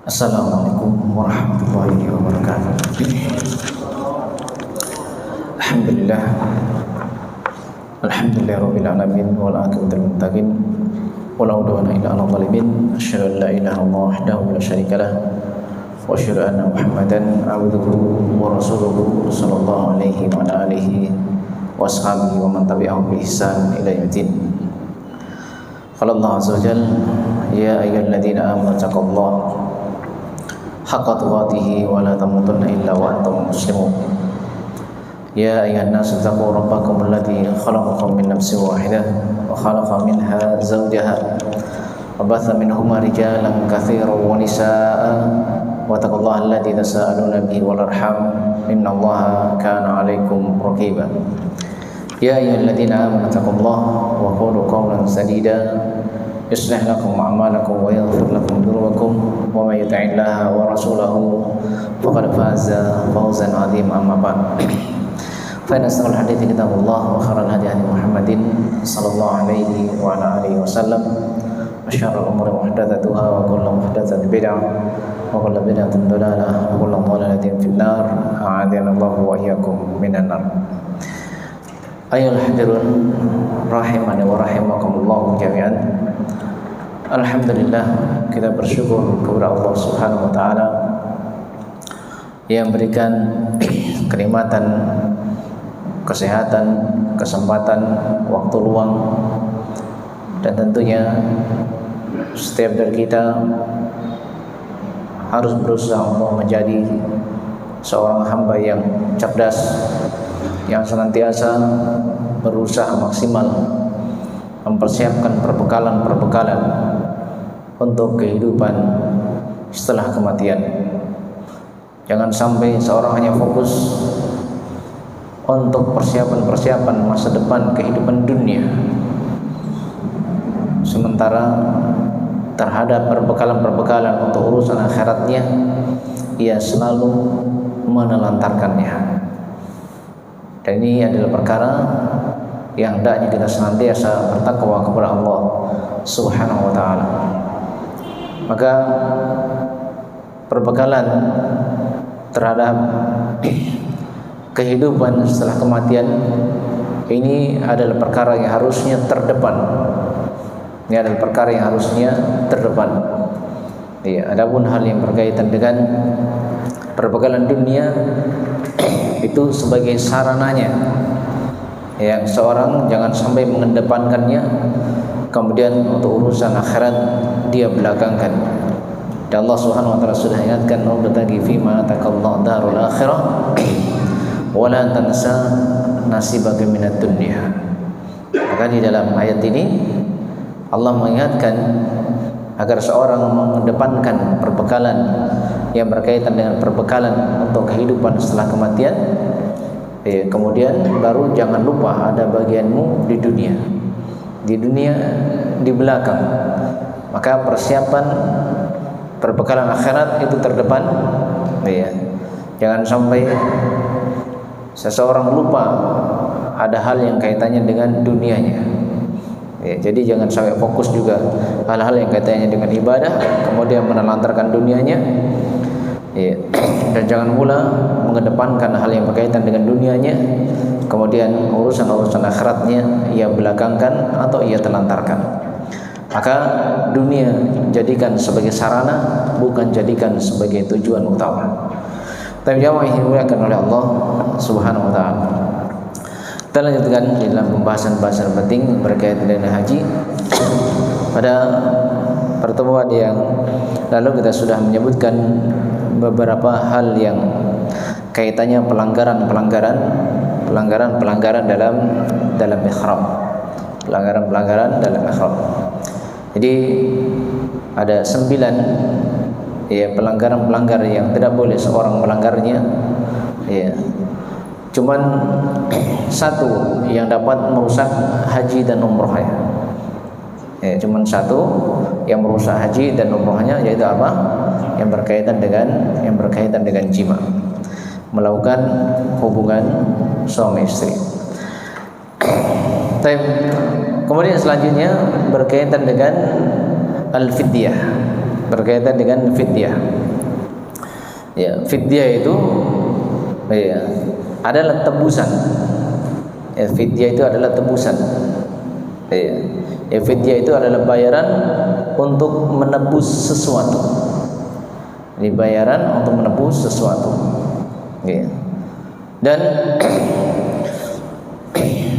Assalamualaikum warahmatullahi wabarakatuh. Alhamdulillah. Alhamdulillahirabbil alamin wal aqibatu lil muttaqin wala udwana illa 'alal zalimin. Asyhadu an la ilaha illallah wahdahu la syarika lah wa asyhadu anna Muhammadan 'abduhu wa rasuluhu sallallahu alaihi wa ala alihi wa ashabihi wa man tabi'ahum bi ihsan ila yaumil. Qala Allah azza wa jalla ya ayyuhalladzina amanu taqullaha haqqa tuqatih wa la tamutunna illa wa antum muslimun. Ya ayyuhan nasu taqu rabbakum alladzi khalaqakum min nafsin wahidah wa khalaqa minha zawjaha wa batha minhuma rijalan katsiran wa nisaa'a wa taqullaha alladzi tasaaluna bihi wal arham innallaha kana 'alaikum raqiba. Ya ayyuhalladzina amanu taqullaha wa qulu qawlan sadida yuslih lakum a'malakum wa yaghfir lakum dhunubakum wa may yuti'illaha wa rasulahu faqad faza fawzan 'azima. Amma ba'd. Fa inna asdaqal hadithi kitabullah wa khairal hadi hadi Muhammadin sallallahu alaihi wa ala alihi wasallam wa syarrul umuri muhdatsatuha wa kullu muhdatsatin bid'ah wa kullu bid'atin dhalalah wa kullu dhalalatin finnar. A'adzana Allah wa iyyakum minan nar. Ayyuhal hadirun rahimani wa rahimakumullah jami'an. Alhamdulillah, kita bersyukur kepada Allah Subhanahu wa taala yang berikan kenikmatan, kesehatan, kesempatan, waktu luang, dan tentunya setiap dari kita harus berusaha untuk menjadi seorang hamba yang cerdas, yang senantiasa berusaha maksimal mempersiapkan perbekalan untuk kehidupan setelah kematian. Jangan sampai seorang hanya fokus untuk persiapan masa depan kehidupan dunia, sementara terhadap perbekalan untuk urusan akhiratnya ia selalu menelantarkannya. Dan ini adalah perkara yang hendaknya kita senantiasa bertakwa kepada Allah Subhanahu wa taala. Maka perbekalan terhadap kehidupan setelah kematian ini adalah perkara yang harusnya terdepan. Ini adalah perkara yang harusnya terdepan. Ya, adapun hal yang berkaitan dengan perbekalan dunia itu sebagai sarananya, yang seorang jangan sampai mengedepankannya, kemudian untuk urusan akhirat dia belakangkan. Dan Allah Subhanahu wa taala sudah ingatkan, "Wabtaghi fima ataqallahu darul akhirah wa la tansa nasibaka minad dunya." Maka di dalam ayat ini Allah mengingatkan agar seorang mengedepankan perbekalan yang berkaitan dengan perbekalan untuk kehidupan setelah kematian. Kemudian baru jangan lupa ada bagianmu di dunia. Di dunia di belakang. Maka persiapan perbekalan akhirat itu terdepan. Jangan sampai seseorang lupa ada hal yang kaitannya dengan dunianya. Jadi jangan sampai fokus juga hal-hal yang kaitannya dengan ibadah kemudian menelantarkan dunianya. Dan jangan pula mengedepankan hal yang berkaitan dengan dunianya kemudian urusan-urusan akhiratnya ia belakangkan atau ia telantarkan. Maka dunia jadikan sebagai sarana, bukan jadikan sebagai tujuan utama. Tapi jamaah yang dimuliakan oleh Allah Subhanahu wa taala, kita lanjutkan di dalam pembahasan-pembahasan penting berkaitan dengan haji. Pada pertemuan yang lalu kita sudah menyebutkan beberapa hal yang kaitannya pelanggaran dalam ihram. Pelanggaran dalam ihram. Jadi ada 9 pelanggaran yang tidak boleh seorang melanggarnya. Cuman satu yang dapat merusak haji dan umrohnya. Cuman satu yang merusak haji dan umrohnya, yaitu apa? Yang berkaitan dengan jima, melakukan hubungan suami istri. Kemudian selanjutnya berkaitan dengan al-fidyah, berkaitan dengan fidyah. Ya, fidyah itu ya, adalah tebusan. Ya, fidyah itu adalah tebusan. Ya, fidyah itu adalah bayaran untuk menebus sesuatu. Ini bayaran untuk menebus sesuatu. Ya. Dan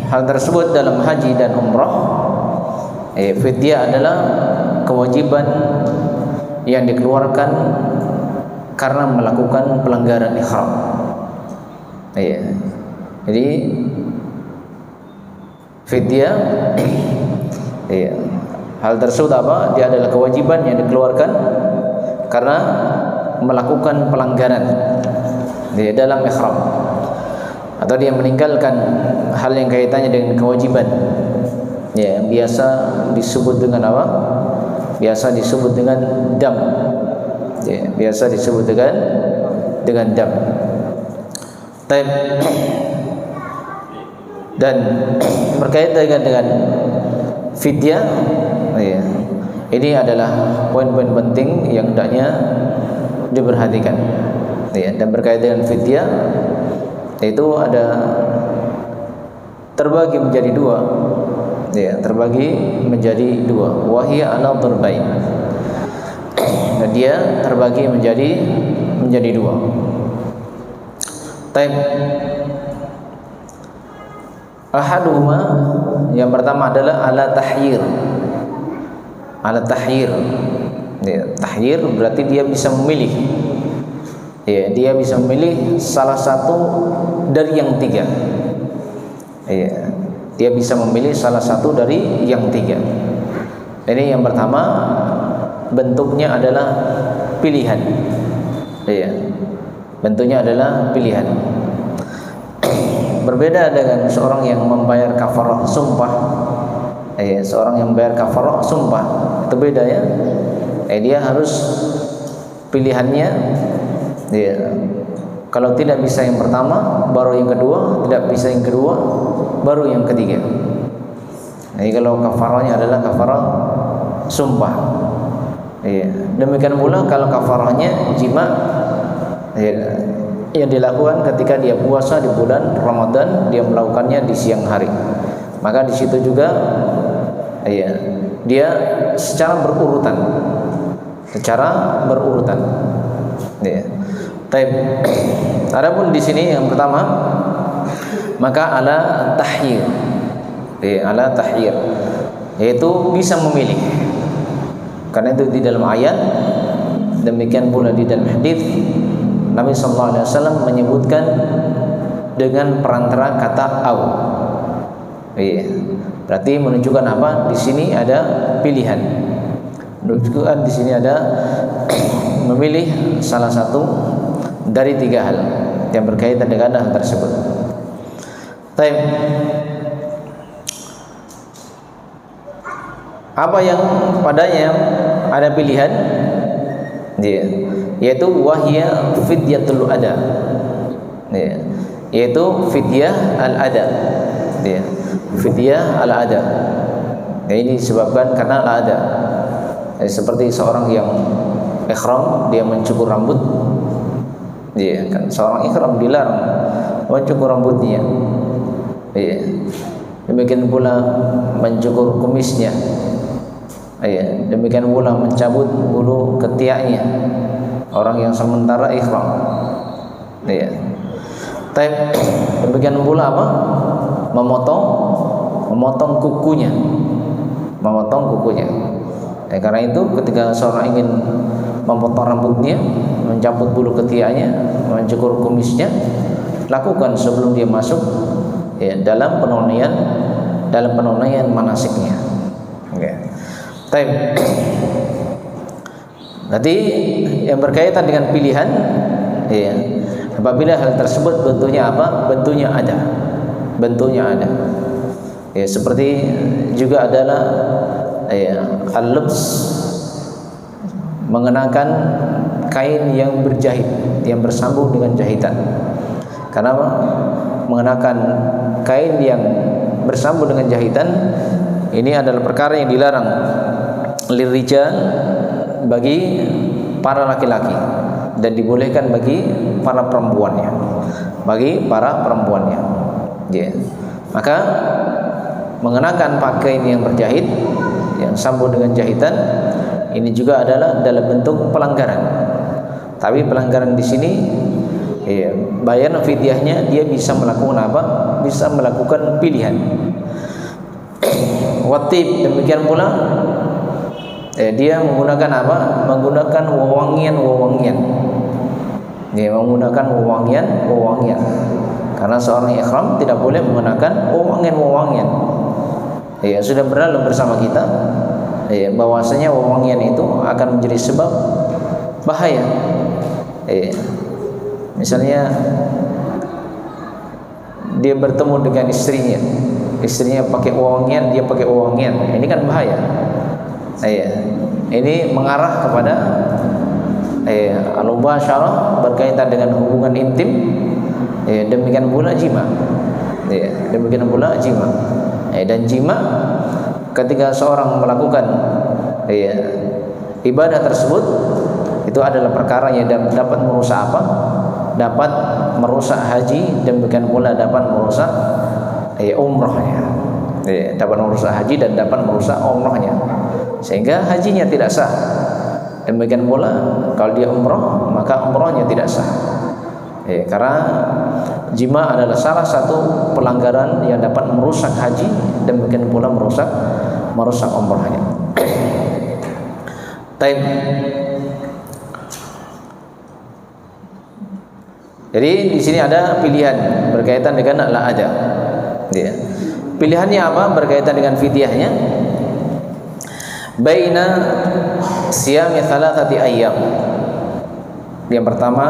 hal tersebut dalam haji dan umrah, fidyah adalah kewajiban yang dikeluarkan karena melakukan pelanggaran ihram. Jadi fidyah, hal tersebut apa? Dia adalah kewajiban yang dikeluarkan karena melakukan pelanggaran di dalam ihram, atau dia meninggalkan hal yang kaitannya dengan kewajiban. Ya, biasa disebut dengan apa? Biasa disebut dengan dam. Ya, biasa disebut dengan dam. Dan berkaitan dengan fidyah, ya, ini adalah poin-poin penting yang hendaknya diperhatikan. Ya, dan berkaitan dengan fidyah itu ada terbagi menjadi dua. Ya, terbagi menjadi dua. Wahia ala darbain. Dan dia terbagi menjadi dua. Ahaduhuma, yang pertama adalah ala tahyir. Ala tahyir. Ya, tahyir berarti dia bisa memilih. Ya, dia bisa memilih salah satu dari yang tiga. Ya, dia bisa memilih salah satu dari yang tiga. Ini yang pertama, bentuknya adalah pilihan. Ya, bentuknya adalah pilihan. Berbeda dengan seorang yang membayar kafarah sumpah. Seorang yang membayar kafarah sumpah itu beda ya. Dia harus pilihannya. Ya, kalau tidak bisa yang pertama, baru yang kedua. Tidak bisa yang kedua, baru yang ketiga. Jadi kalau kafarahnya adalah kafarah sumpah. Ya, demikian pula kalau kafarahnya jima, ya, yang dilakukan ketika dia puasa di bulan Ramadan, dia melakukannya di siang hari. Maka di situ juga, ya, dia secara berurutan. Ya. Adapun di sini yang pertama, maka ala tahyir. Ala tahyir, yaitu bisa memilih. Karena itu di dalam ayat, demikian pula di dalam hadis, Nabi sallallahu alaihi wasallam menyebutkan dengan perantara kata au. Berarti menunjukkan apa? Di sini ada pilihan. Menunjukkan di sini ada memilih salah satu dari tiga hal yang berkaitan dengan hal tersebut. Apa yang padanya ada pilihan, yaitu wahya fidyatul ada, yaitu fidyah al-ada. Fidyah al-ada. Ini disebabkan karena al-ada. Seperti seorang yang ihram, dia mencukur rambut. Kan seorang ihram dilarang mencukur rambutnya. Demikian pula mencukur kumisnya. Demikian pula mencabut bulu ketiaknya orang yang sementara ihram. Demikian pula apa? Memotong kukunya. Karena itu ketika seorang ingin memotong rambutnya, mencabut bulu ketiaknya, mencukur kumisnya, lakukan sebelum dia masuk dalam penunaian manasiknya. Nanti yang berkaitan dengan pilihan, apabila hal tersebut bentuknya apa? Bentuknya ada. Seperti juga adalah al-lubs, mengenakan kain yang berjahit, yang bersambung dengan jahitan. Karena mengenakan kain yang bersambung dengan jahitan ini adalah perkara yang dilarang lirijal bagi para laki-laki dan dibolehkan bagi para perempuannya. Bagi para perempuannya. Ya. Maka mengenakan pakaian yang berjahit yang sambung dengan jahitan ini juga adalah dalam bentuk pelanggaran. Tapi pelanggaran di sini ya, bayar fidyahnya dia bisa melakukan apa? Bisa melakukan pilihan. Watib demikian pula dia menggunakan apa? Menggunakan wewangian. Dia menggunakan wewangian. Karena seorang ikhram tidak boleh menggunakan wewangian. Ya, sudah berlalu bersama kita ya, bahwasanya wewangian itu akan menjadi sebab bahaya. Ya. Misalnya dia bertemu dengan istrinya pakai wewangian, dia pakai wewangian, ini kan bahaya. Ya. Ini mengarah kepada al-mubasyarah berkaitan dengan hubungan intim. Ya, demikian pula jima. Ya, demikian pula jima. Dan jima ketika seorang melakukan ibadah tersebut itu adalah perkara yang dapat merusak apa? Dapat merusak haji, demikian pula dapat merusak umrahnya. Dapat merusak haji dan dapat merusak umrahnya, sehingga hajinya tidak sah. Demikian pula kalau dia umrah, maka umrahnya tidak sah. Karena jima adalah salah satu pelanggaran yang dapat merusak haji, demikian pula merusak umrahnya. Taib. Jadi di sini ada pilihan berkaitan dengan al-ada. Ya. Pilihannya apa berkaitan dengan fidyahnya? Baina siyami thalathati ayyam. Yang pertama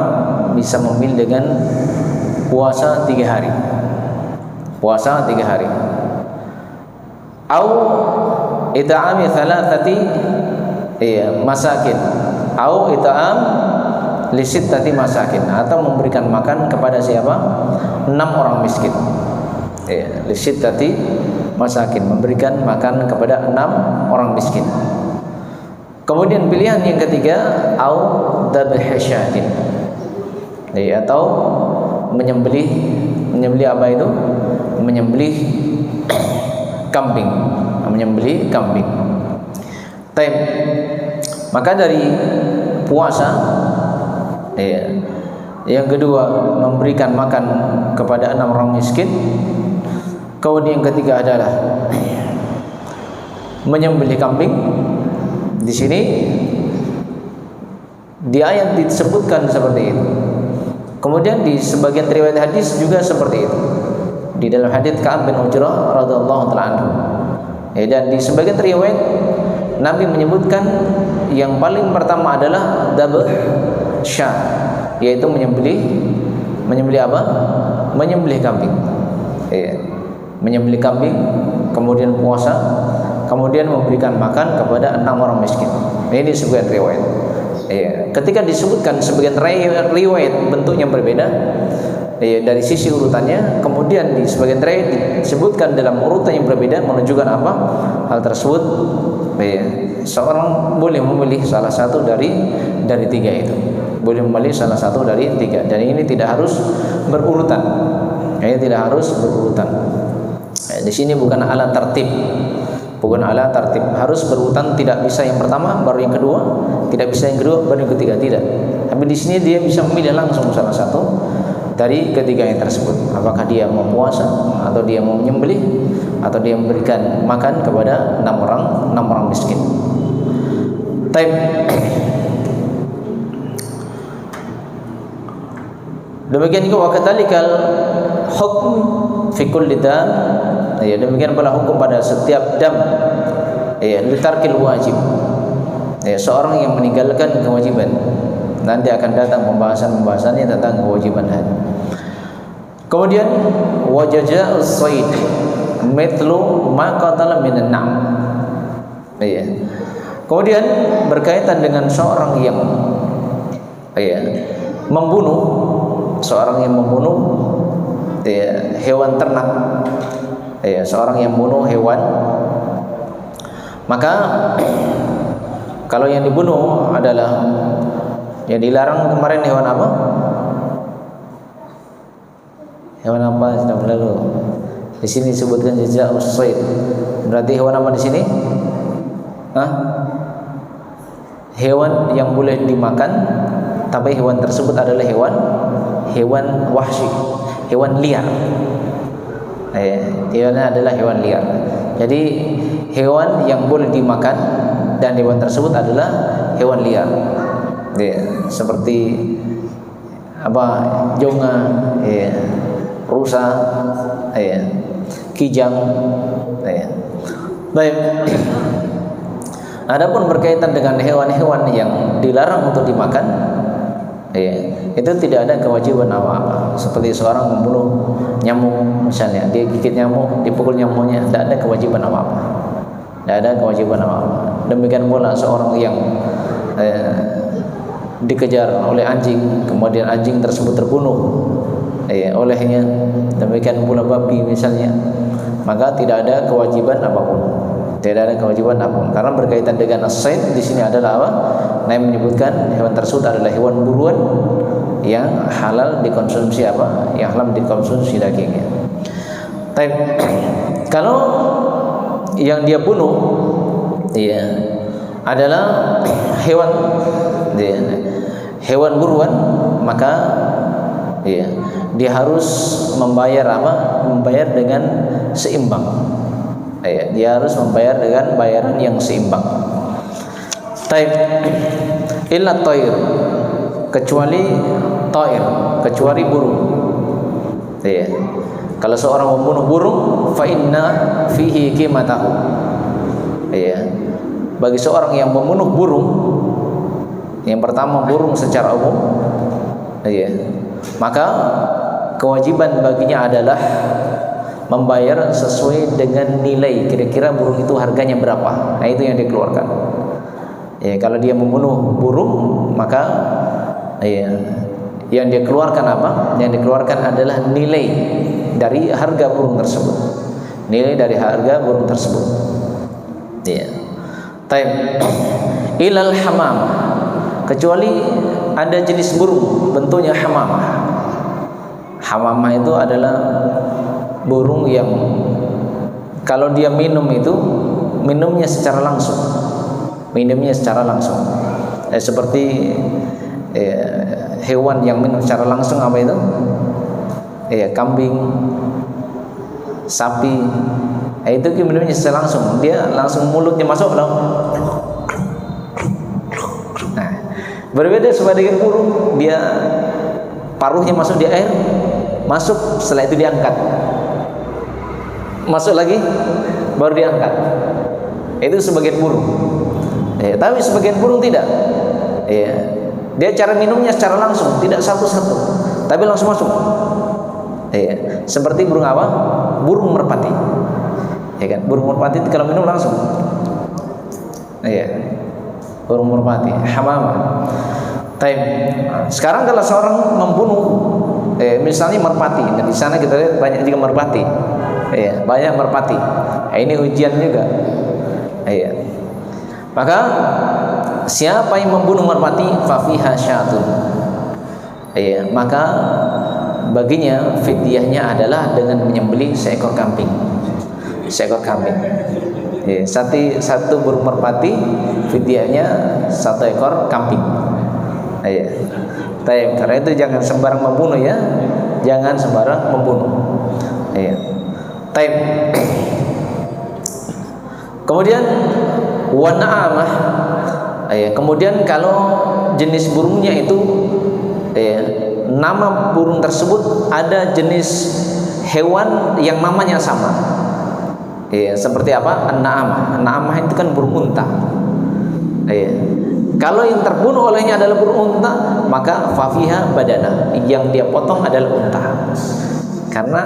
bisa memilih dengan puasa 3 hari. Puasa 3 hari. Au it'ami thalathati masakin. Au it'am li sittati masakin, atau memberikan makan kepada siapa? 6 orang miskin. Li sittati masakin, memberikan makan kepada 6 orang miskin. Kemudian pilihan yang ketiga, au dzabh syatin, atau menyembelih apa itu? Menyembelih kambing, Taib. Maka dari puasa, yang kedua memberikan makan kepada 6 orang miskin. Kemudian yang ketiga adalah menyembelih kambing. Di sini di ayat disebutkan seperti itu. Kemudian di sebagian riwayat hadis juga seperti itu. Di dalam hadits Ka'ab bin Ujrah radhiyallahu taala anhu. Dan di sebagian riwayat Nabi menyebutkan yang paling pertama adalah dzabh syah, yaitu menyembelih apa? Menyembelih kambing. Menyembelih kambing, kemudian puasa, kemudian memberikan makan kepada 6 orang miskin. Ini sebagian riwayat. Ketika disebutkan sebagian riwayat bentuknya berbeda dari sisi urutannya, kemudian di sebagian riwayat disebutkan dalam urutan yang berbeda, menunjukkan apa? Hal tersebut seorang boleh memilih salah satu dari 3 itu. Boleh memilih salah satu dari 3, dan ini tidak harus berurutan. Tidak harus berurutan. Di sini bukan ala tertib. Harus berurutan, tidak bisa yang pertama baru yang kedua, tidak bisa yang kedua baru yang ketiga, tidak. Tapi di sini dia bisa memilih langsung salah satu dari ketiga yang tersebut. Apakah dia mau puasa, atau dia mau menyembelih, atau dia memberikan makan kepada 6 orang miskin. Taib. Demikian juga wakadzalikal hukm fi kulli dam. Demikian pula hukum pada setiap dam. Litarkil wajib. Seorang yang meninggalkan kewajiban. Nanti akan datang pembahasannya tentang kewajiban haji. Kemudian wajaza'us shayd mithlu ma qatala minan na'am. Kemudian berkaitan dengan seorang yang membunuh hewan ternak, seorang yang membunuh hewan, maka Kalau yang dibunuh adalah yang dilarang kemarin hewan apa? Hewan apa sudah berlalu? Di sini disebutkan jazaa us-sayd. Berarti hewan apa di sini? Hah? Hewan yang boleh dimakan, tapi hewan tersebut adalah hewan wahsy, hewan liar. Hewannya adalah hewan liar. Jadi hewan yang boleh dimakan dan hewan tersebut adalah hewan liar. Seperti apa? Jonga, rusa, kijang. Baik. Adapun berkaitan dengan hewan-hewan yang dilarang untuk dimakan, itu tidak ada kewajiban apa-apa. Seperti seorang membunuh nyamuk misalnya, dia gigit nyamuk, dipukul nyamuknya, tidak ada kewajiban apa-apa. Tidak ada kewajiban apa-apa. Demikian pula seorang yang dikejar oleh anjing, kemudian anjing tersebut terbunuh olehnya, demikian pula babi misalnya, maka tidak ada kewajiban apapun. Tidak ada kewajiban apapun. Karena berkaitan dengan as-sayd di sini adalah apa? Nabi menyebutkan hewan tersebut adalah hewan buruan yang halal dikonsumsi apa? Yang halal dikonsumsi dagingnya. Tapi kalau yang dia bunuh adalah hewan buruan, maka dia harus membayar apa? Membayar dengan seimbang. Dia harus membayar dengan bayaran yang seimbang. Taib illa thair, kecuali thair, kecuali burung. Kalau seorang membunuh burung, fa inna fihi qimatahu. Bagi seorang yang membunuh burung, yang pertama burung secara umum, maka kewajiban baginya adalah membayar sesuai dengan nilai, kira-kira burung itu harganya berapa. Nah, itu yang dikeluarkan. Kalau dia membunuh burung, maka yang dia keluarkan apa? Yang dikeluarkan adalah nilai dari harga burung tersebut. Nilai dari harga burung tersebut. Taib ilal hamam, kecuali ada jenis burung bentuknya hamamah. Hamamah itu adalah burung yang kalau dia minum itu minumnya secara langsung, seperti hewan yang minum secara langsung apa itu? Kambing, sapi, itu minumnya secara langsung, dia langsung mulutnya masuk loh. Nah, berbeda sebagai burung, dia paruhnya masuk di air, masuk, setelah itu diangkat, masuk lagi, baru diangkat. Itu sebagian burung. Tapi sebagian burung tidak. Dia cara minumnya secara langsung, tidak satu-satu, tapi langsung masuk. Seperti burung apa? Burung merpati. Burung merpati itu kalau minum langsung. Burung merpati, hamamah. Sekarang kalau seorang membunuh, misalnya merpati, di sana kita lihat banyak juga merpati. Banyak merpati. Ini ujian juga. Maka siapa yang membunuh merpati, fafiha syatun, maka baginya fidyahnya adalah dengan menyembelih seekor kambing. Satu burung merpati, fidyahnya satu ekor kambing. Karena itu jangan sembarang membunuh ya, jangan sembarang membunuh. Kemudian wana'amah, kemudian kalau jenis burungnya itu nama burung tersebut ada jenis hewan yang namanya sama. Seperti apa? An-na'amah. An-na'amah itu kan burung unta. Kalau yang terbunuh olehnya adalah burung unta, maka fafiha badana, yang dia potong adalah unta. Karena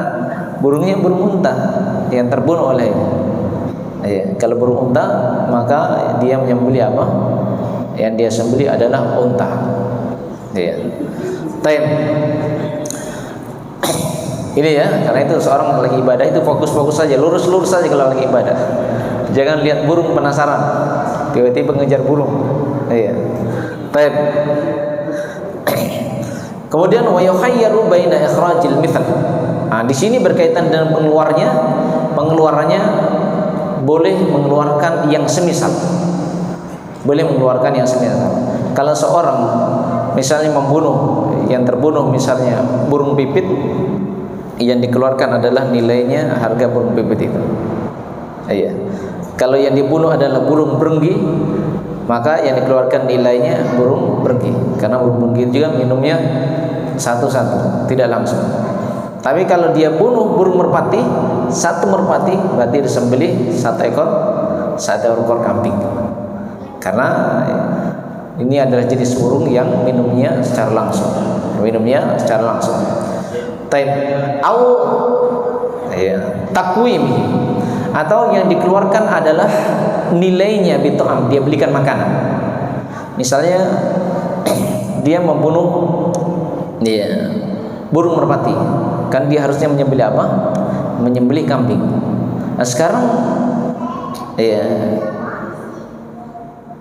burungnya burung unta yang terbunuh olehnya. Kalau burung unta, maka dia menyembelih apa? Yang dia sembelih adalah unta. Ini ya, karena itu seorang lagi ibadah itu fokus-fokus saja, lurus-lurus saja kalau lagi ibadah. Jangan lihat burung penasaran, tiba-tiba ngejar burung. Iya. Baik. Kemudian wa yukhayyaru baina ikhrajil mithal. Nah, di sini berkaitan dengan pengeluarannya boleh mengeluarkan yang semisal. Boleh mengeluarkan yang semisal. Kalau seorang misalnya membunuh, yang terbunuh misalnya burung pipit, yang dikeluarkan adalah nilainya harga burung pipit itu. Iya. Kalau yang dibunuh adalah burung berenggi, maka yang dikeluarkan nilainya burung berenggi, karena burung berenggi juga minumnya satu-satu, tidak langsung. Tapi kalau dia bunuh burung merpati, satu merpati berarti disembelih satu ekor kambing, karena ini adalah jenis burung yang minumnya secara langsung. Takwim, atau yang dikeluarkan adalah nilainya bito'am, dia belikan makanan. Misalnya dia membunuh burung merpati, kan dia harusnya menyembelih apa? Menyembelih kambing. Nah sekarang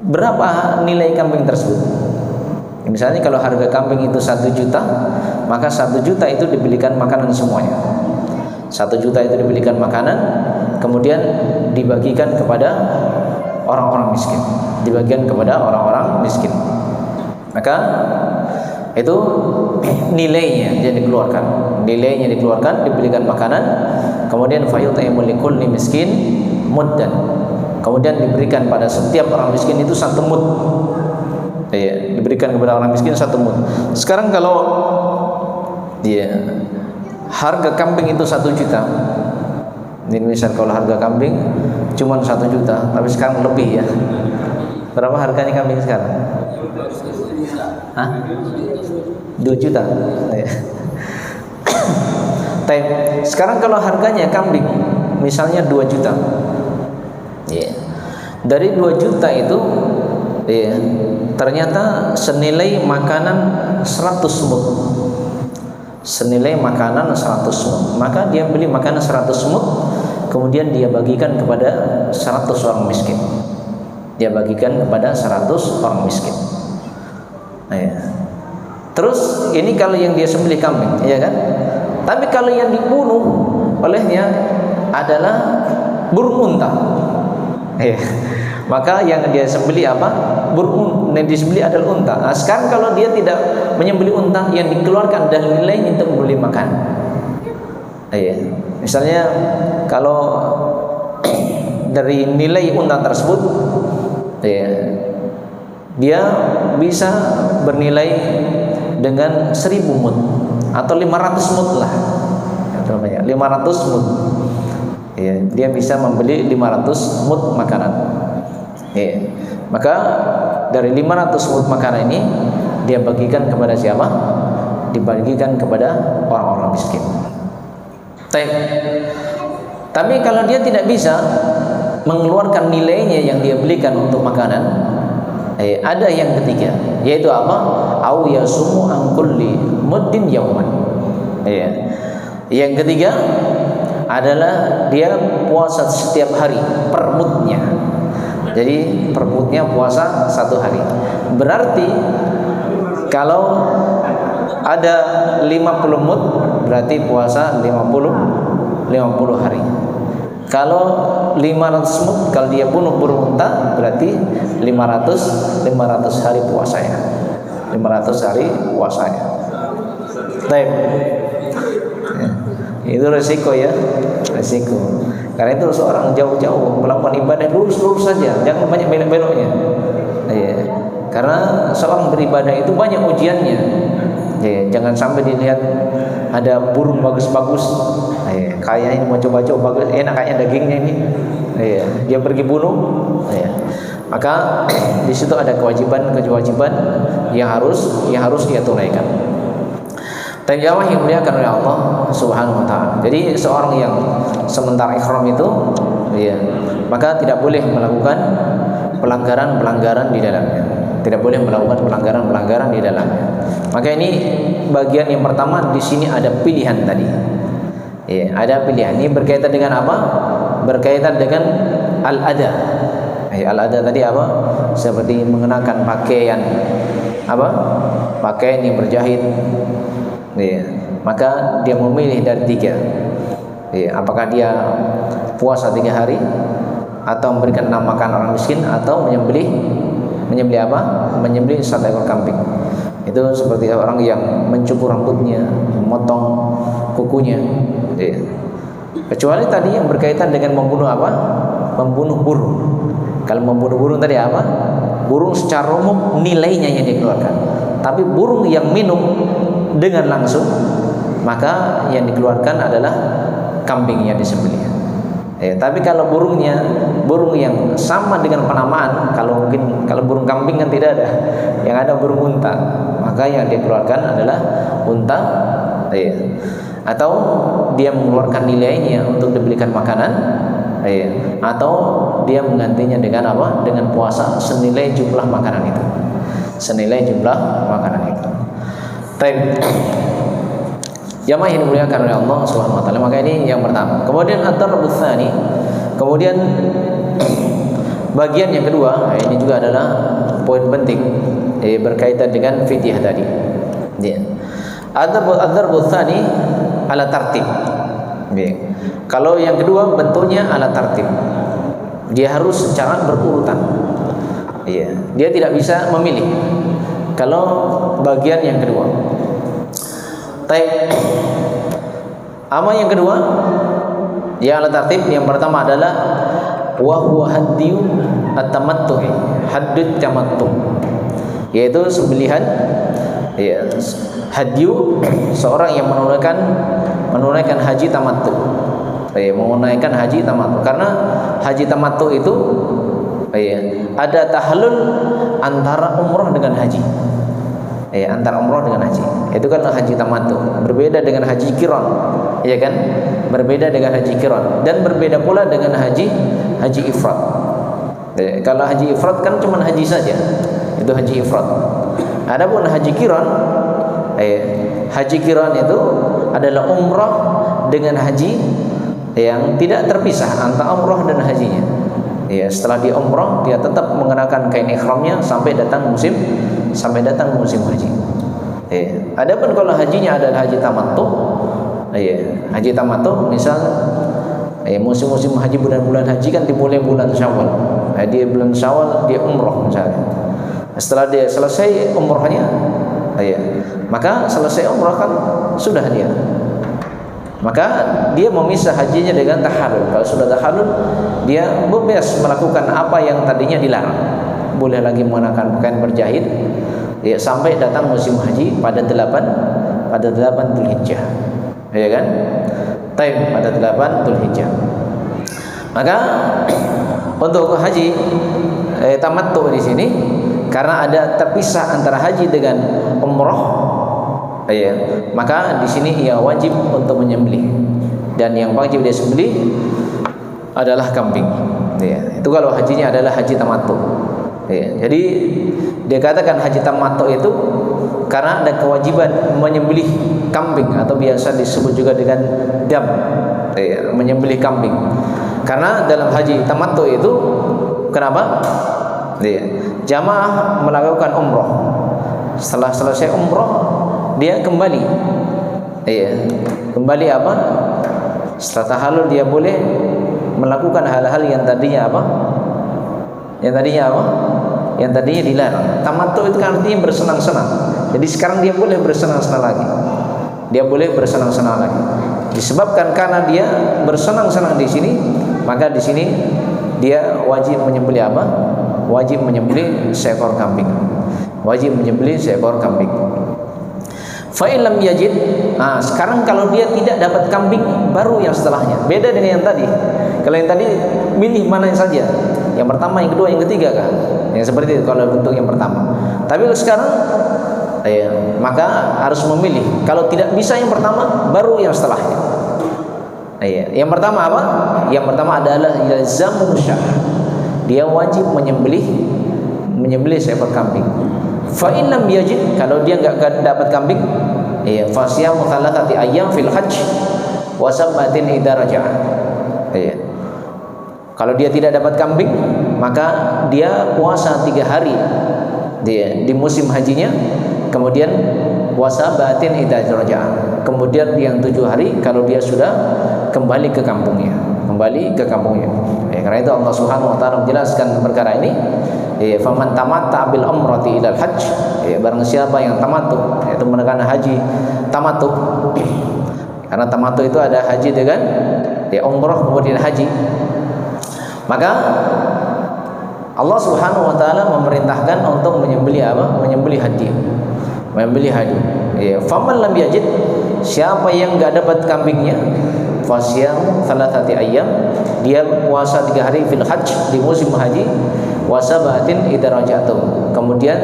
berapa nilai kambing tersebut? Misalnya kalau harga kambing itu 1 juta, maka 1 juta itu dibelikan makanan semuanya. 1 juta itu dibelikan makanan, kemudian dibagikan kepada orang-orang miskin. Maka itu nilainya yang dikeluarkan, dibelikan makanan, kemudian fayut'imu likulli miskin muddan. Kemudian diberikan pada setiap orang miskin itu 1 mud. Diberikan kepada orang miskin 1 mud. Sekarang kalau harga kambing itu 1 juta. Ini misal kalau harga kambing cuma 1 juta, tapi sekarang lebih ya. Berapa harganya kambing sekarang? 2 juta. Sekarang kalau harganya kambing misalnya 2 juta. Dari 2 juta itu ternyata senilai makanan 100 mud. Maka dia beli makanan 100 mud, kemudian dia bagikan kepada 100 orang miskin. Terus ini kalau yang dia sembelih kambing, ya kan? Tapi kalau yang dibunuh olehnya adalah burung unta, maka yang dia sembelih apa? Burung yang disembelih adalah unta. Nah, sekarang kalau dia tidak menyembelih unta, yang dikeluarkan adalah nilai untuk membeli makan. Misalnya kalau dari nilai unta tersebut, dia bisa bernilai dengan 1000 mud atau 500 mud lah. 500 mud. Dia bisa membeli 500 mud makanan. Maka dari 500 mud makanan ini dia bagikan kepada siapa? Dibagikan kepada orang-orang miskin. Tapi kalau dia tidak bisa mengeluarkan nilainya yang dia belikan untuk makanan, ada yang ketiga, yaitu apa? Au yasumu an kulli muddin yauman. Yang ketiga adalah dia puasa setiap hari per mudnya. Jadi per mudnya puasa 1 hari. Berarti kalau ada 50 mud berarti puasa 50 hari. Kalau 500 mud, kalau dia bunuh burung unta berarti 500 hari puasanya. 500 hari puasanya. Baik. Itu resiko ya, resiko. Karena itu seorang jauh-jauh melakukan ibadah lurus saja, jangan banyak belok-beloknya. Karena seorang beribadah itu banyak ujiannya. Jangan sampai dilihat ada burung bagus-bagus, kayaknya ini mau coba-coba bagus, enak kayaknya dagingnya ini. Dia pergi bunuh. Maka di situ ada kewajiban yang harus dia tunaikan. Dan jamaah yang dimuliakan oleh Allah Subhanahu wa taala. Jadi seorang yang sementara ihram itu maka tidak boleh melakukan pelanggaran-pelanggaran di dalamnya. Maka ini bagian yang pertama. Di sini ada pilihan tadi. Ada pilihan. Ini berkaitan dengan apa? Berkaitan dengan al-ada. Al-ada tadi apa? seperti mengenakan pakaian apa? Pakaian yang berjahit. Ya. Maka dia memilih dari 3. Ya, apakah dia puasa 3 hari, atau memberikan makan orang miskin, atau menyembelih apa? Menyembelih 1 ekor kambing. Itu seperti orang yang mencukur rambutnya, memotong kukunya. Ya. Kecuali tadi yang berkaitan dengan membunuh apa? Membunuh burung. Kalau membunuh burung tadi apa? Burung secara umum nilainya yang dikeluarkan. Tapi burung yang minum dengan langsung, maka yang dikeluarkan adalah kambing yang disembelih. Ya, tapi kalau burung yang sama dengan penamaan, kalau burung kambing kan tidak ada, yang ada burung unta, maka yang dikeluarkan adalah unta. Ya. Atau dia mengeluarkan nilainya untuk dibelikan makanan, ya. Atau dia menggantinya dengan apa? Dengan puasa senilai jumlah makanan itu, senilai jumlah makanan itu. Baik. Jamaah yang dimuliakan oleh Allah Subhanahu wa taala. Maka ini yang pertama. Kemudian ad-darbus tsani. Kemudian bagian yang kedua, ini juga adalah poin penting berkaitan dengan fidyah tadi. Ya. Ad-darbus tsani ala tartib. Ya. Kalau yang kedua bentuknya ala tartib. Dia harus secara berurutan. Ya. Dia tidak bisa memilih. Kalau bagian yang kedua. Baik. Ama yang kedua, ya ala tartib. Yang pertama adalah wa huwa hadyu at-tamattu', haddut tamattu', yaitu sembelihan, ya, hadyu seorang yang menunaikan haji tamattu', ya, menunaikan haji tamattu'. Karena haji tamattu' itu, ya, ada tahallul antara umrah dengan haji. Ya, antara umrah dengan haji. Itu kan haji tamattu. Berbeda dengan haji qiran, ya kan? Berbeda dengan haji qiran dan berbeda pula dengan haji ifrad. Ya, kalau haji ifrad kan cuma haji saja. Itu haji ifrad. Adapun haji qiran, haji qiran itu adalah umrah dengan haji yang tidak terpisah antara umrah dan hajinya. Ya, setelah dia umrah, dia tetap mengenakan kain ihramnya sampai datang musim haji. Adapun kalau hajinya adalah haji tamattu, haji tamattu misal musim-musim haji, bulan-bulan haji kan dimulai bulan Syawal. Dia bulan Syawal dia umrah misalnya. Setelah dia selesai umrahnya, maka selesai umrah kan sudah dia. Maka dia memisah hajinya dengan tahallul. Kalau sudah tahallul, dia bebas melakukan apa yang tadinya dilarang. Boleh lagi mengenakan pakaian berjahit, ya, sampai datang musim haji pada 8 Dzulhijjah. Ya kan? Pada 8 Dzulhijjah. Maka untuk haji tamattu di sini, karena ada terpisah antara haji dengan umrah, ya, maka di sini ia wajib untuk menyembelih, dan yang wajib dia sembelih adalah kambing. Ya, itu kalau hajinya adalah haji tamattu. Ya, jadi dia katakan haji tamattu itu karena ada kewajiban menyembelih kambing, atau biasa disebut juga dengan dam, ya, menyembelih kambing. Karena dalam haji tamattu itu kenapa? Ya, jamaah melakukan umrah. Setelah selesai umrah, dia kembali, kembali apa? Setelah tahallul dia boleh melakukan hal-hal yang tadinya apa? Yang tadinya dilarang. Tamattu itu kan artinya bersenang-senang. Jadi sekarang dia boleh bersenang-senang lagi. Disebabkan karena dia bersenang-senang di sini, maka di sini dia wajib menyembelih apa? Wajib menyembelih seekor kambing. Fa'ilam yajid. Nah, sekarang kalau dia tidak dapat kambing, baru yang setelahnya. Beda dengan yang tadi. Kalau yang tadi milih mana saja, yang pertama, yang kedua, yang ketiga kan. Yang seperti itu kalau bentuk yang pertama. Tapi sekarang maka harus memilih. Kalau tidak bisa yang pertama, baru yang setelahnya. Yang pertama apa? Yang pertama adalah yalzamu syah. Dia wajib menyembelih seekor kambing. Fa in lam yajid, kalau dia enggak dapat kambing, fa siyamu thalathati ayyam fil hajj wa sab'atin idza raja'a. Kalau dia tidak dapat kambing, maka dia puasa 3 hari di musim hajinya, kemudian puasa batin idza raja'a. Kemudian yang 7 hari kalau dia sudah kembali ke kampungnya. Karena itu Allah Subhanahu wa taala menjelaskan perkara ini. Faman tamatta bil umrati ilal hajj. Barang siapa yang tamattu, yaitu menekan haji tamattu. Karena tamattu itu ada haji dengan umrah kemudian haji. Maka Allah Subhanahu wa taala memerintahkan untuk menyembelih apa? Menyembelih hadi. Faman lam yajid, siapa yang enggak dapat kambingnya, fasyam thalathati ayyam, dia puasa 3 hari fil hajj di musim haji, wa sabatin idza raja'tum. Kemudian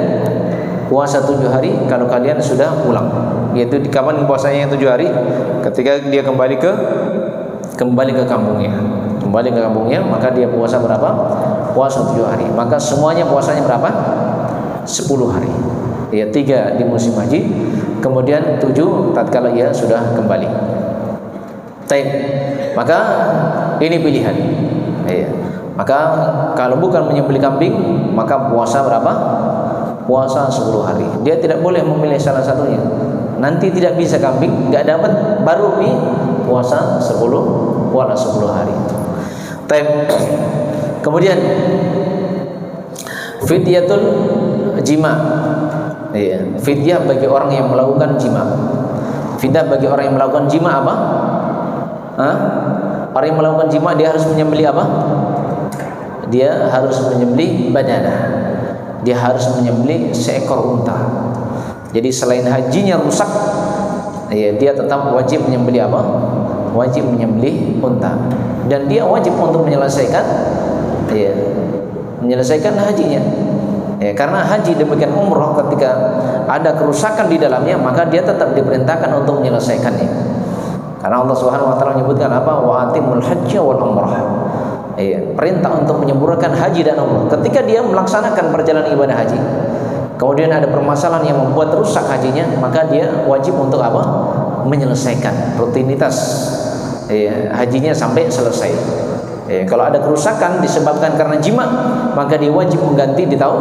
puasa 7 hari kalau kalian sudah pulang. Yaitu di kapan puasanya yang 7 hari? Ketika dia kembali ke kampungnya. Maka dia puasa berapa? Puasa 7 hari. Maka semuanya puasanya berapa? 10 hari. 3 di musim haji, kemudian 7 tatkala ia sudah kembali. Maka ini pilihan. Maka kalau bukan menyembelih kambing, maka puasa berapa? Puasa 10 hari. Dia tidak boleh memilih salah satunya. Nanti tidak bisa kambing, enggak dapat, baru puasa 10 hari. Kemudian fidyatul jima. Fidyah bagi orang yang melakukan jima. Fidyah bagi orang yang melakukan jima apa? Orang yang melakukan jima dia harus menyembelih apa? Dia harus menyembelih badanah. Dia harus menyembelih seekor unta. Jadi selain hajinya rusak, dia tetap wajib menyembelih apa? Wajib menyembelih unta. Dan dia wajib untuk menyelesaikan hajinya. Karena haji demikian umroh, ketika ada kerusakan di dalamnya, maka dia tetap diperintahkan untuk menyelesaikannya. Karena Allah Subhanahu wa taala menyebutkan apa? Wa atimul hajja wal umrah. Perintah untuk menyempurnakan haji dan umrah. Ketika dia melaksanakan perjalanan ibadah haji, kemudian ada permasalahan yang membuat rusak hajinya, maka dia wajib untuk apa? Menyelesaikan rutinitas hajinya sampai selesai. Kalau ada kerusakan disebabkan karena jima, maka dia wajib mengganti di tahun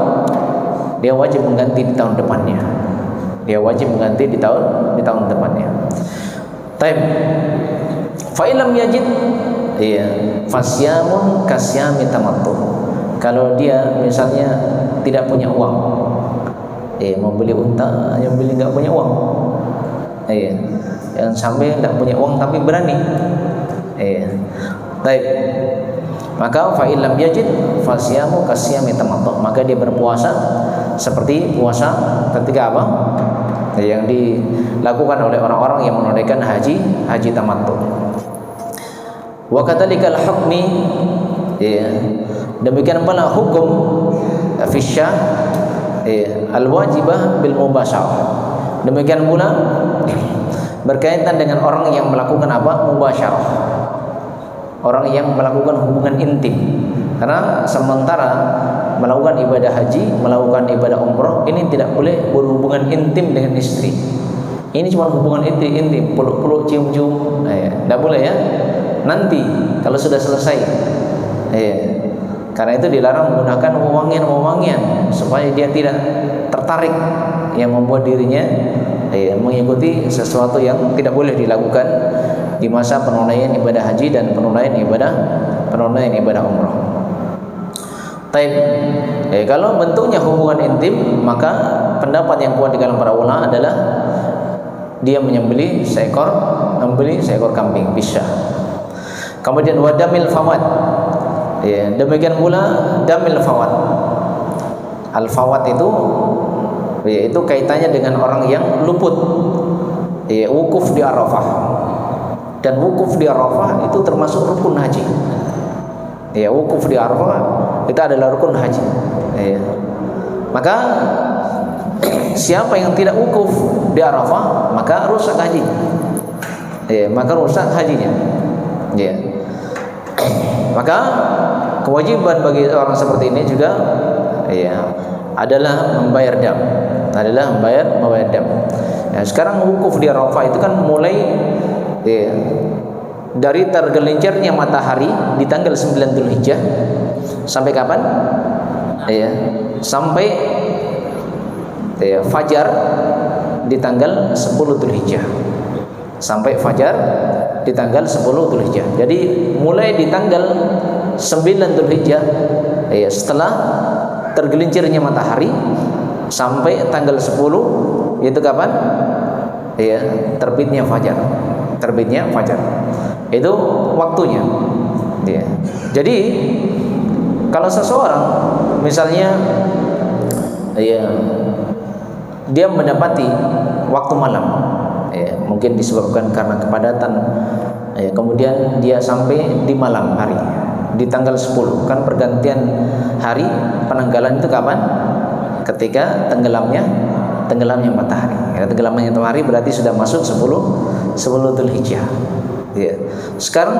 depannya. Fa illam yajid fasyamun kasyami tamattu. Kalau dia misalnya tidak punya uang, mau beli unta, yang beli enggak punya uang. Yang sampai enggak punya uang tapi berani. Maka fa illam yajid fasyamu kasyami tamattu. Maka dia berpuasa seperti puasa ketika apa? Yang dilakukan oleh orang-orang yang menunaikan haji tamattu. Wa kadzalikal hukmi, demikian pula hukum fisyah al-wajibah bil mubasyarah. Demikian pula berkaitan dengan orang yang melakukan apa? Mubasyarah. Orang yang melakukan hubungan intim. Karena sementara melakukan ibadah haji, melakukan ibadah umrah, ini tidak boleh berhubungan intim dengan istri. Ini cuma hubungan intim, peluk-peluk, cium-cium, tidak boleh ya. Nanti kalau sudah selesai, karena itu dilarang menggunakan wewangian supaya dia tidak tertarik, yang membuat dirinya mengikuti sesuatu yang tidak boleh dilakukan di masa penunaian ibadah haji dan penunaian ibadah umrah. Kalau bentuknya hubungan intim, maka pendapat yang kuat di kalangan para ulama adalah dia menyembelih seekor kambing bisa. Kemudian wadamil fawad. Demikian pula damil fawad. Al fawad itu kaitannya dengan orang yang luput, wukuf di Arafah. Dan wukuf di Arafah itu termasuk rukun haji. Wukuf di Arafah itu adalah rukun haji. Maka siapa yang tidak wukuf di Arafah, maka rusak haji. Hajinya. Maka kewajiban bagi orang seperti ini juga adalah membayar dam. Sekarang wukuf di Arafah itu kan mulai dari tergelincirnya matahari di tanggal 9 Dzulhijjah Sampai kapan? Ya, sampai ya, fajar di tanggal 10 Dzulhijjah. Sampai fajar di tanggal 10 Dzulhijjah. Jadi mulai di tanggal 9 Dzulhijjah ya, setelah tergelincirnya matahari sampai tanggal 10 itu kapan? Ya, terbitnya fajar. Terbitnya fajar. Itu waktunya. Ya. Jadi kalau seseorang misalnya ya, dia mendapati waktu malam, ya, mungkin disebabkan karena kepadatan, ya, kemudian dia sampai di malam hari di tanggal 10, kan pergantian hari penanggalan itu kapan? Ketika tenggelamnya matahari. Ya, tenggelamnya matahari berarti sudah masuk 10 Dzulhijjah. Ya. Sekarang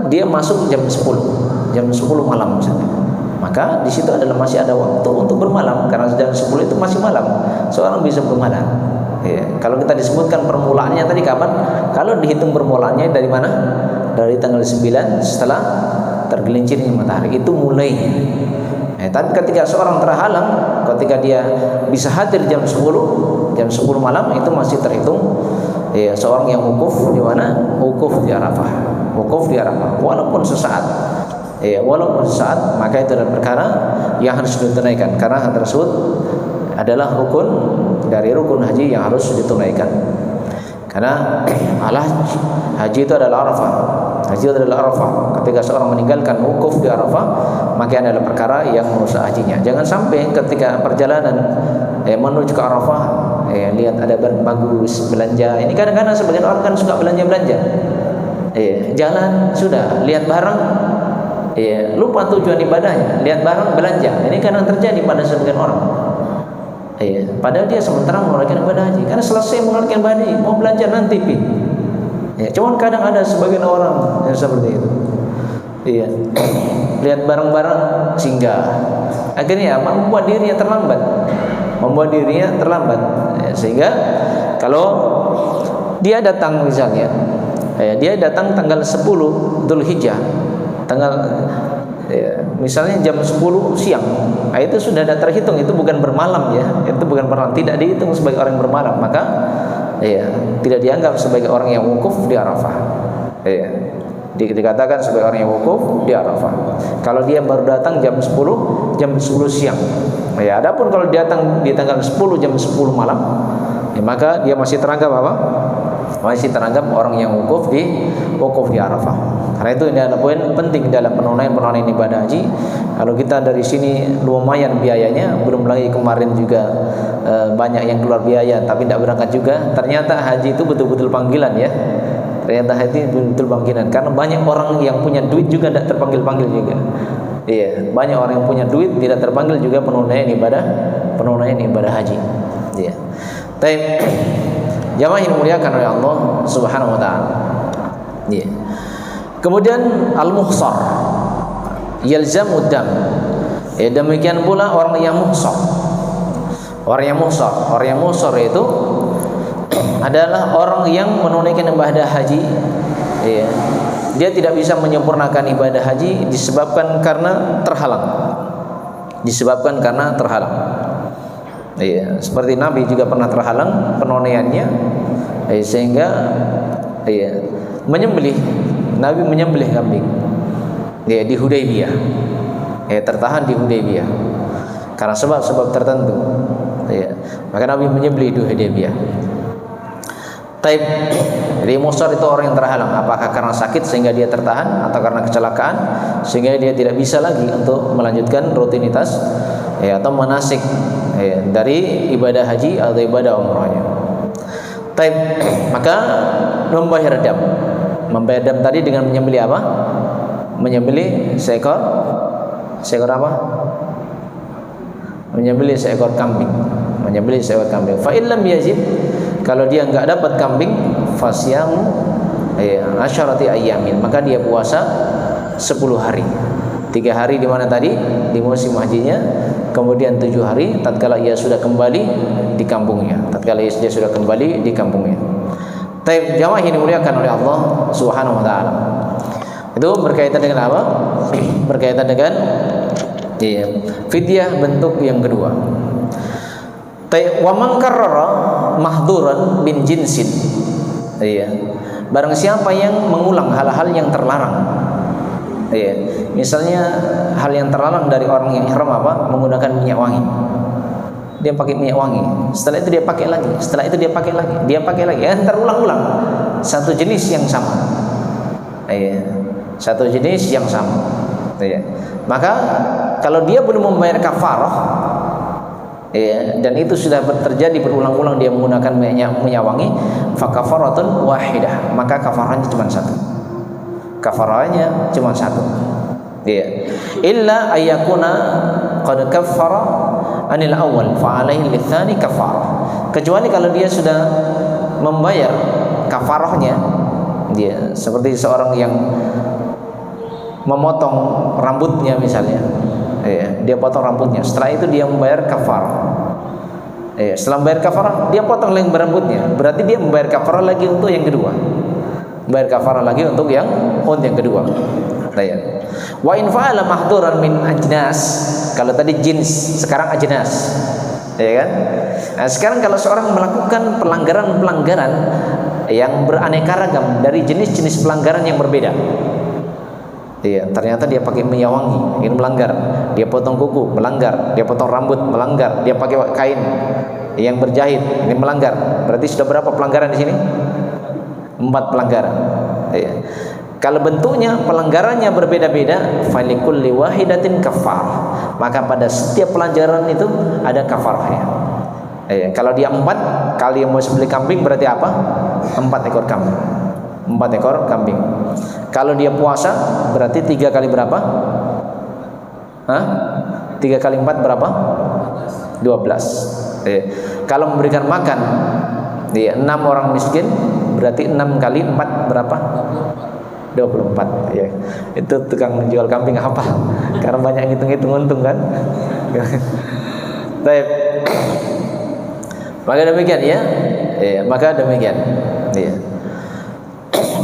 dia masuk jam 10 malam misalnya. Maka di situ adalah masih ada waktu untuk bermalam, karena jam 10 itu masih malam. Seorang bisa bermalam. Ya. Kalau kita disebutkan permulaannya tadi kapan? Kalau dihitung permulaannya dari mana? Dari tanggal 9 setelah tergelincirnya matahari, itu mulai. Ya, tapi ketika seorang terhalang, ketika dia bisa hadir jam 10 malam, itu masih terhitung ya, seorang yang wukuf di mana? Wukuf di Arafah. Wukuf di Arafah walaupun sesaat. Ya, walaupun sesaat, maka itu adalah perkara yang harus ditunaikan, karena hal tersebut adalah rukun dari rukun haji yang harus ditunaikan. Karena haji itu adalah Arafah. Haji itu adalah Arafah. Ketika seorang meninggalkan wukuf di Arafah, maka adalah perkara yang merusak hajinya. Jangan sampai ketika perjalanan menuju ke Arafah, lihat ada barang bagus, belanja. Ini kadang-kadang sebagian orang kan suka belanja-belanja. Jalan sudah lihat barang, lupa tujuan ibadahnya, lihat barang belanja. Ini kadang terjadi pada sebagian orang. Padahal dia sementara menunaikan ibadah haji, karena selesai menunaikan ibadah haji mau belanja nanti cuman kadang ada sebagian orang yang seperti itu. Lihat barang-barang singgah, akhirnya membuat dirinya terlambat. Sehingga kalau dia datang misalnya, dia datang tanggal 10 Dzulhijjah, misalnya jam 10 siang, itu sudah ada terhitung, itu bukan bermalam ya, itu bukan bermalam, tidak dihitung sebagai orang yang bermalam, maka tidak dianggap sebagai orang yang wukuf di Arafah. Dikatakan sebagai orang yang wukuf di Arafah kalau dia baru datang jam 10 siang. Adapun kalau dia datang di tanggal 10 jam 10 malam, maka dia masih teranggap apa? Masih teranggap orang yang wukuf di Arafah. Karena itu ini adalah poin penting dalam penunaian ibadah haji. Kalau kita dari sini lumayan biayanya, belum lagi kemarin juga banyak yang keluar biaya tapi tidak berangkat juga. Ternyata haji itu betul-betul panggilan ya. Ternyata haji betul-betul panggilan, karena banyak orang yang punya duit juga tidak terpanggil juga. Banyak orang yang punya duit tidak terpanggil juga penunaian ibadah haji. Baik. Jamaah yang dimuliakan oleh Allah Subhanahu wa taala. Kemudian al-muhsar yalzamu dam. Demikian pula orang yang muhsar. Orang yang muhsar itu adalah orang yang menunaikan ibadah haji. Dia tidak bisa menyempurnakan ibadah haji disebabkan karena terhalang. Seperti Nabi juga pernah terhalang penunaiannya, sehingga Nabi menyembelih kambing di Hudaybiyah, tertahan di Hudaybiyah karena sebab-sebab tertentu. Maka Nabi menyembelih di Hudaybiyah. Jadi muhsar itu orang yang terhalang, apakah karena sakit sehingga dia tertahan, atau karena kecelakaan sehingga dia tidak bisa lagi untuk melanjutkan rutinitas atau manasik dari ibadah haji atau ibadah umrahnya. Maka membayar dam tadi dengan menyembelih apa? Menyembelih seekor apa? Menyembelih seekor kambing. Fa illam yazid, kalau dia enggak dapat kambing, fasyamu asyarati ayyamin, maka dia puasa 10 hari. 3 hari di mana tadi? Di musim hajinya, kemudian 7 hari tatkala ia sudah kembali di kampungnya. Jamaah yang dimuliakan oleh Allah Subhanahu wa taala. Itu berkaitan dengan apa? Berkaitan dengan Iya. Fidyah bentuk yang kedua. Wa man karrara mahdhuran bin jinsin. Iya. Barang siapa yang mengulang hal-hal yang terlarang. Iya. Misalnya hal yang terlarang dari orang yang ihram apa? Menggunakan minyak wangi. Dia pakai minyak wangi. Setelah itu dia pakai lagi. Setelah itu dia pakai lagi. Dia pakai lagi. Ya, terulang-ulang. Satu jenis yang sama. Iya. Satu jenis yang sama. Iya. Maka kalau dia belum membayar kafarah, ya, dan itu sudah terjadi berulang-ulang dia menggunakan minyak wangi, fakafaratun wahidah, maka kafarahnya cuma satu. Kafarahnya cuma satu. Ya. Illa ayyakuna qad kaffara anil awal fa alaihi litsani kafarah. Kecuali kalau dia sudah membayar kafarahnya, dia seperti seorang yang memotong rambutnya misalnya. Ya, dia potong rambutnya. Setelah itu dia membayar kafarah. Ya, setelah membayar kafarah, dia potong lagi rambutnya. Berarti dia membayar kafarah lagi untuk yang kedua. Membayar kafarah lagi untuk yang kedua. Ya. Wa in fa'ala mahdhuran min ajnas. Kalau tadi jins, sekarang ajnas. Ya kan? Nah, sekarang kalau seorang melakukan pelanggaran-pelanggaran yang beraneka ragam dari jenis-jenis pelanggaran yang berbeda. Iya, ternyata dia pakai minyak wangi, ingin melanggar. Dia potong kuku, melanggar. Dia potong rambut, melanggar. Dia pakai kain yang berjahit, ini melanggar. Berarti sudah berapa pelanggaran di sini? 4 pelanggaran. Iya. Kalau bentuknya pelanggarannya berbeda-beda, falikulli wahidatin kafar. Maka pada setiap pelanggaran itu ada kafarahnya. Iya. Kalau dia 4 kali mau sembelih kambing berarti apa? 4 ekor kambing. 4 ekor kambing. Kalau dia puasa berarti 3 kali berapa? 3 kali 4 berapa? 12. Kalau memberikan makan 6 orang miskin berarti 6 kali 4 berapa? 24. Ya. Itu tukang menjual kambing apa? Karena banyak ngitung-ngitung untung kan. Baik. Maka demikian ya. Maka demikian. Ya.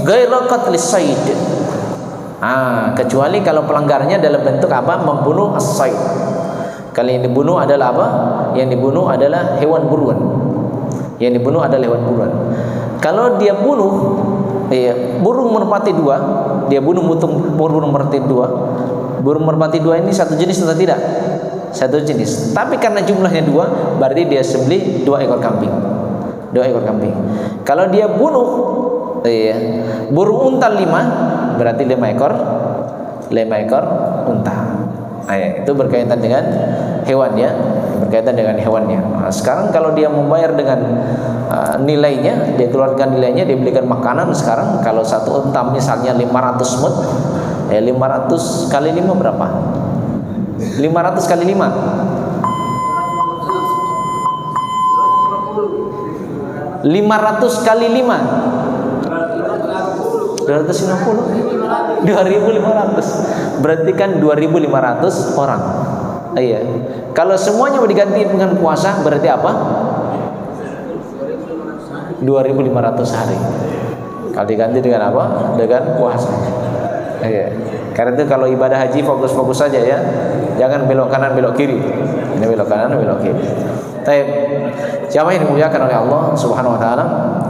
Ghairu qatlis sayd. Kecuali kalau pelanggarannya dalam bentuk apa? Membunuh as-sayd. Kalau yang dibunuh adalah apa? Yang dibunuh adalah hewan buruan. Yang dibunuh adalah hewan buruan. Kalau dia bunuh burung merpati 2, dia bunuh burung merpati 2. Burung merpati 2 ini satu jenis atau tidak? Satu jenis. Tapi karena jumlahnya 2, berarti dia sembelih 2 ekor kambing. 2 ekor kambing. Kalau dia bunuh burung unta 5, berarti 5 ekor unta. Itu berkaitan dengan hewan ya, berkaitan dengan hewannya. Sekarang kalau dia membayar dengan nilainya, dia keluarkan nilainya, dia belikan makanan. Sekarang kalau satu unta misalnya 500 mut, 500 kali 5 berapa? 500 kali 5 500 kali 5 250 2.500, berarti kan 2.500 orang. Iya. Kalau semuanya mau diganti dengan puasa berarti apa? 2.500 hari. Kalau diganti dengan apa? Dengan puasa. Iya. Karena itu kalau ibadah haji fokus-fokus saja ya. Jangan belok kanan belok kiri. Ini belok kanan belok kiri. Baik. Jamaah yang dimuliakan oleh Allah Subhanahu wa taala,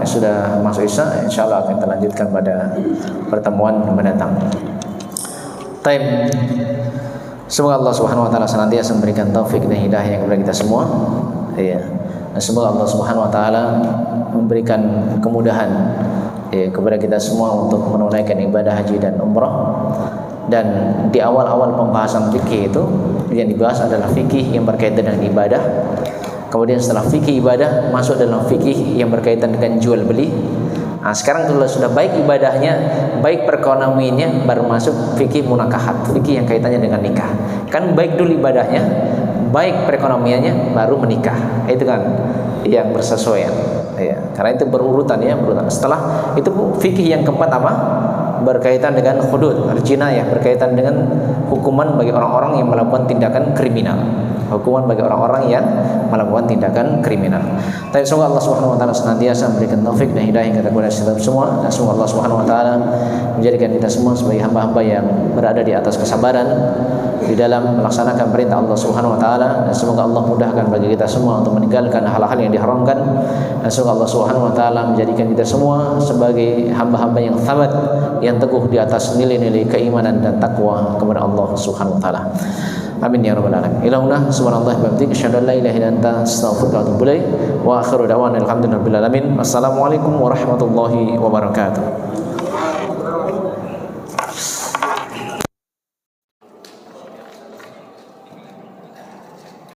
sudah masuk Isya, insyaallah akan kita lanjutkan pada pertemuan mendatang. Baik. Semoga Allah Subhanahu wa taala senantiasa memberikan taufik dan hidayah kepada kita semua. Iya. Dan semoga Allah Subhanahu wa taala memberikan kemudahan kepada kita semua untuk menunaikan ibadah haji dan umrah. Dan di awal-awal pembahasan fikih itu yang dibahas adalah fikih yang berkaitan dengan ibadah. Kemudian setelah fikih ibadah masuk dalam fikih yang berkaitan dengan jual beli. Sekarang kalau sudah baik ibadahnya, baik perekonomiannya, baru masuk fikih munakahat, fikih yang kaitannya dengan nikah. Kan baik dulu ibadahnya, baik perekonomiannya, baru menikah. Itu kan yang bersesuaian. Ya, karena itu berurutan ya, berurutan. Setelah itu fikih yang keempat apa? Berkaitan dengan hudud, jinayah, berkaitan dengan hukuman bagi orang-orang yang melakukan tindakan kriminal. hukuman bagi orang-orang yang melakukan tindakan kriminal. Tapi semoga Allah Subhanahu wa taala senantiasa memberikan taufik dan hidayah kepada kita semua, dan semoga Allah Subhanahu wa taala menjadikan kita semua sebagai hamba-hamba yang berada di atas kesabaran di dalam melaksanakan perintah Allah Subhanahu wa taala, dan semoga Allah mudahkan bagi kita semua untuk meninggalkan hal-hal yang diharamkan, dan semoga Allah Subhanahu wa taala menjadikan kita semua sebagai hamba-hamba yang thabat, yang teguh di atas nilai-nilai keimanan dan takwa kepada Allah Subhanahu wa taala. Amin ya rabbal alamin. Ilahuna subhanallahi wa bihamdihi asyhadu an la ilaha illa anta astaghfiruka wa atubu ilaik. Wa akhiru da'wana alhamdulillahi rabbil alamin. Assalamualaikum warahmatullahi wabarakatuh.